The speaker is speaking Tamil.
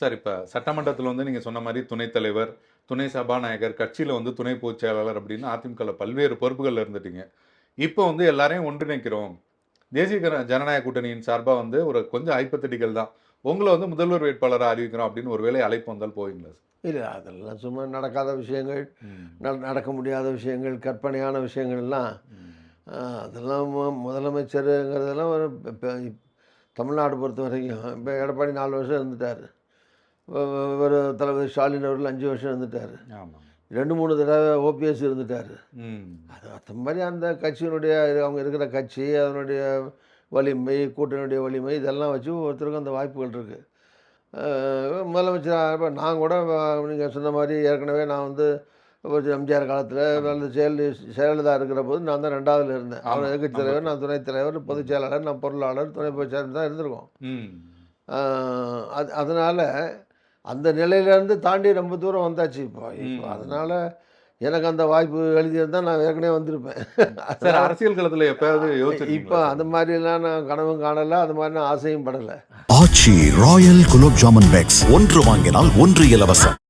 சார் இப்ப சட்டமன்றத்துல வந்து நீங்க சொன்ன மாரி துணைத் தலைவர், துணை சபாநாயகர், கட்சியில வந்து துணை பொதுச் செயலாளர் அப்படின்னு அதிமுகல பல்வேறு பொறுப்புகள்ல இருந்துட்டீங்க. இப்போ வந்து எல்லாரையும் ஒன்றிணைக்கிறோம். தேசிய ஜனநாயக கூட்டணியின் சார்பா வந்து ஒரு கொஞ்சம் ஐம்பத்தடிகள் தான். உங்கள வந்து முதல்வர் வேட்பாளரா அறிவிக்கிறோம் அப்படின்னு ஒரு வேளை அழைப்பு வந்தால் போவீங்களா சார்? இல்ல அதெல்லாம் சும்மா நடக்காத விஷயங்கள், ம். நடக்க முடியாத விஷயங்கள், கற்பனையான விஷயங்கள்லாம் ம். அதெல்லாம் முதலமைச்சருங்கிறதெல்லாம் ஒரு தமிழ்நாடு பொறுத்தவரைக்கும் இப்போ எடப்பாடி 4 வருஷம் இருந்துட்டார். ஒரு தளபதி ஸ்டாலின் அவர்கள் 5 வருஷம் இருந்துட்டார். ஆமா. 2, 3 தடவை ஓபிஎஸ் இருந்துட்டார். ம். அது மாதிரி அந்த கட்சியினுடைய அவங்க இருக்கிற கட்சி, அதனுடைய வலிமை, கூட்டணியுடைய வலிமை இதெல்லாம் வச்சு ஒவ்வொருத்தருக்கும் அந்த வாய்ப்புகள் இருக்குது. முதலமைச்சர் இப்போ நான் கூட நீங்கள் சொன்ன மாதிரி ஏற்கனவே நான் வந்து எம்ஜிஆர் காலத்தில் ஆமா. அந்த ஜெயலலிதா இருக்கிற போது நான் தான் 2வதுல இருந்தேன். ஆமா. அவர் எதிர்க்கட்சி தலைவர், நான் துணைத் தலைவர், பொதுச் செயலாளர், நான் பொருளாளர், துணை பொதுச் செயலாளர் தான் இருந்திருக்கோம். ம். அதனால் அந்த நிலையிலேருந்து தாண்டி ரொம்ப தூரம் வந்தாச்சு இப்போ அதனால் எனக்கு அந்த வாய்ப்பு எழுதியிருந்தால் நான் ஏற்கனவே வந்திருப்பேன். சார் அரசியல் களத்துல எப்பயாவது இப்போ யோசிச்சிருக்கீங்களா சார்? அந்த மாதிரிலாம் நான் கனவும் காணலை, அது மாதிரி நான் ஆசையும் படலை. ஆச்சி ராயல் குலோப் ஜாமுன் பேக்ஸ் 1 வாங்கினால் 1 இலவசம்.